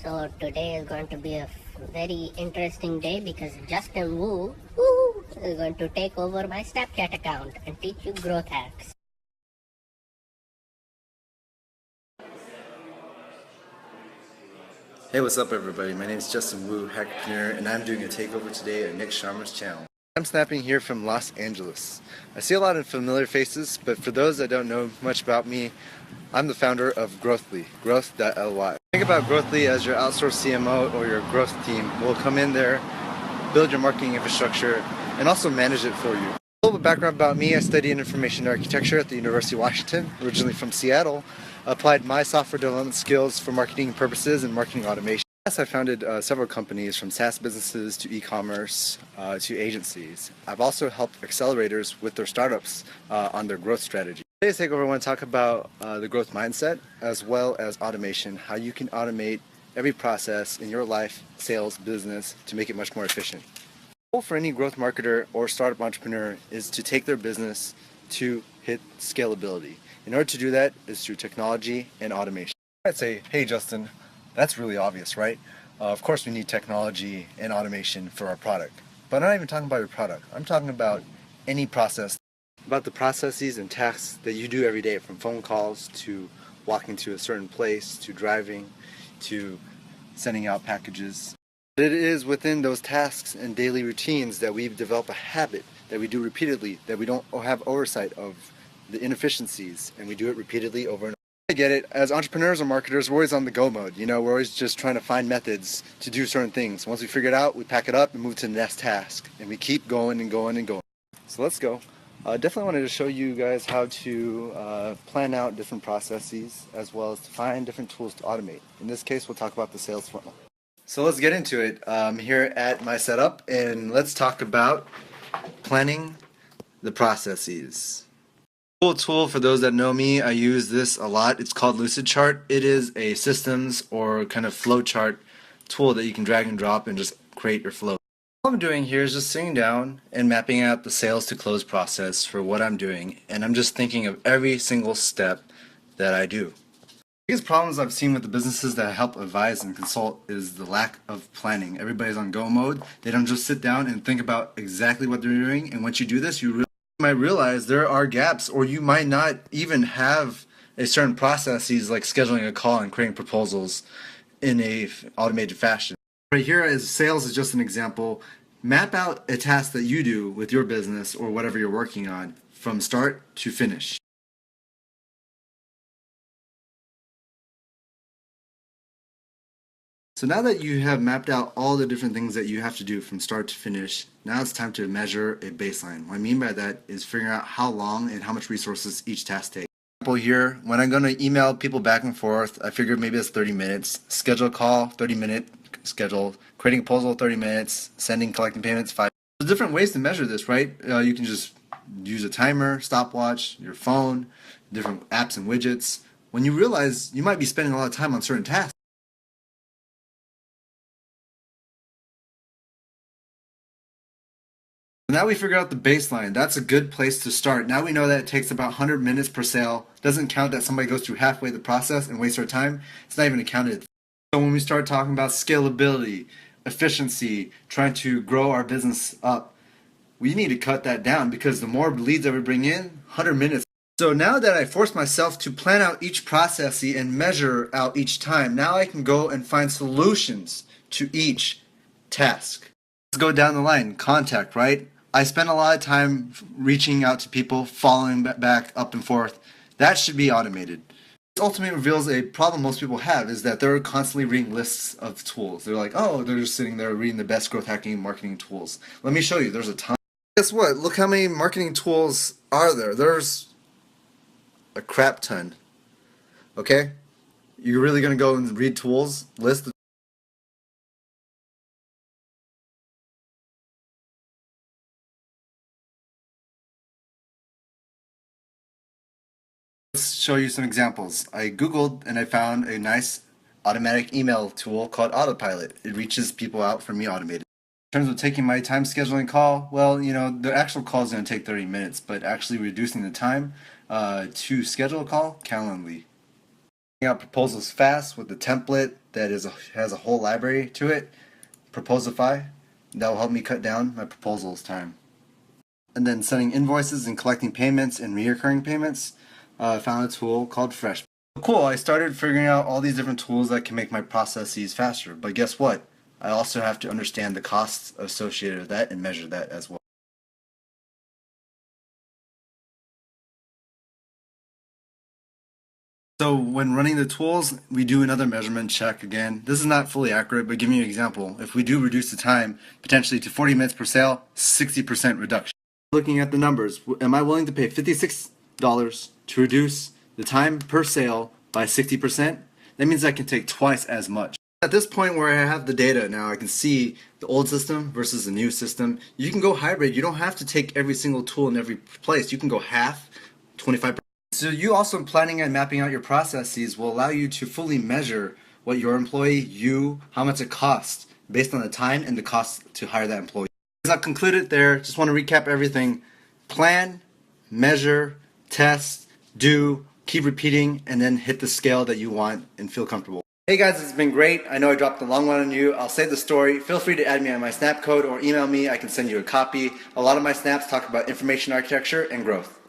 So today is going to be a very interesting day because Justin Wu is going to take over my Snapchat account and teach you growth hacks. Hey, what's up everybody? My name is Justin Wu, Hackpreneur, and I'm doing a takeover today on Nick Sharma's channel. I'm snapping here from Los Angeles. I see a lot of familiar faces, but for those that don't know much about me, I'm the founder of Growthly, growth.ly. Think about Growthly as your outsourced CMO or your growth team will come in there, build your marketing infrastructure, and also manage it for you. A little bit of background about me: I studied information architecture at the University of Washington, originally from Seattle. Applied my software development skills for marketing purposes and marketing automation. I founded several companies, from SaaS businesses to e-commerce to agencies. I've also helped accelerators with their startups on their growth strategy. Today's takeover, I want to talk about the growth mindset as well as automation, how you can automate every process in your life, sales, business, to make it much more efficient. The goal for any growth marketer or startup entrepreneur is to take their business to hit scalability. In order to do that is through technology and automation. I'd say, hey Justin, that's really obvious, right? Of course we need technology and automation for our product. But I'm not even talking about your product. I'm talking about any process. About the processes and tasks that you do every day, from phone calls to walking to a certain place, to driving, to sending out packages. It is within those tasks and daily routines that we develop a habit that we do repeatedly, that we don't have oversight of the inefficiencies, and we do it repeatedly over and over. I get it. As entrepreneurs or marketers, we're always on the go mode. We're always just trying to find methods to do certain things. Once we figure it out, we pack it up and move to the next task, and we keep going and going and going. So let's go. Definitely wanted to show you guys how to plan out different processes, as well as to find different tools to automate. In this case, we'll talk about the sales funnel. So let's get into it. I'm here at my setup, and let's talk about planning the processes. Cool tool, for those that know me, I use this a lot. It's called Lucidchart. It is a systems or kind of flow chart tool that you can drag and drop and just create your flow. All I'm doing here is just sitting down and mapping out the sales to close process for what I'm doing, and I'm just thinking of every single step that I do. The biggest problems I've seen with the businesses that I help advise and consult is the lack of planning. Everybody's on go mode. They don't just sit down and think about exactly what they're doing, and once you do this, you might realize there are gaps, or you might not even have a certain processes like scheduling a call and creating proposals in a automated fashion. Right here is sales is just an example. Map out a task that you do with your business or whatever you're working on from start to finish. So now that you have mapped out all the different things that you have to do from start to finish, now it's time to measure a baseline. What I mean by that is figuring out how long and how much resources each task takes. For example, here, when I'm going to email people back and forth, I figured maybe it's 30 minutes. Schedule a call, 30-minute schedule. Creating a proposal, 30 minutes. Sending, collecting payments, 5. There's different ways to measure this, right? You can just use a timer, stopwatch, your phone, different apps and widgets. When you realize you might be spending a lot of time on certain tasks, now we figured out the baseline. That's a good place to start. Now we know that it takes about 100 minutes per sale. Doesn't count that somebody goes through halfway the process and wastes our time. It's not even accounted. So when we start talking about scalability, efficiency, trying to grow our business up, we need to cut that down, because the more leads that we bring in, 100 minutes. So now that I forced myself to plan out each process and measure out each time, now I can go and find solutions to each task. Let's go down the line. Contact, right? I spend a lot of time reaching out to people, following back up and forth. That should be automated. This ultimately reveals a problem most people have, is that they're constantly reading lists of tools. They're like, oh, they're just sitting there reading the best growth hacking and marketing tools. Let me show you. There's a ton. Guess what? Look how many marketing tools are there. There's a crap ton. Okay? You're really going to go and read tools? List? Let's show you some examples. I googled and I found a nice automatic email tool called Autopilot. It reaches people out for me automated. In terms of taking my time scheduling call, well, the actual call is going to take 30 minutes, but actually reducing the time to schedule a call, Calendly. Out proposals fast with the template that has a whole library to it, Proposify. That will help me cut down my proposals time. And then sending invoices and collecting payments and reoccurring payments, I found a tool called Fresh. Cool, I started figuring out all these different tools that can make my processes faster. But guess what? I also have to understand the costs associated with that and measure that as well. So when running the tools, we do another measurement check again. This is not fully accurate, but give me an example. If we do reduce the time potentially to 40 minutes per sale, 60% reduction. Looking at the numbers, am I willing to pay $56 to reduce the time per sale by 60%? That means I can take twice as much. At this point where I have the data now, I can see the old system versus the new system. You can go hybrid. You don't have to take every single tool in every place. You can go half, 25%. So you also planning and mapping out your processes will allow you to fully measure what your employee, how much it costs based on the time and the cost to hire that employee. As I concluded there, just want to recap everything. Plan, measure, test, do, keep repeating, and then hit the scale that you want and feel comfortable. Hey guys, it's been great. I know I dropped a long one on you. I'll save the story. Feel free to add me on my Snap code or email me. I can send you a copy. A lot of my snaps talk about information architecture and growth.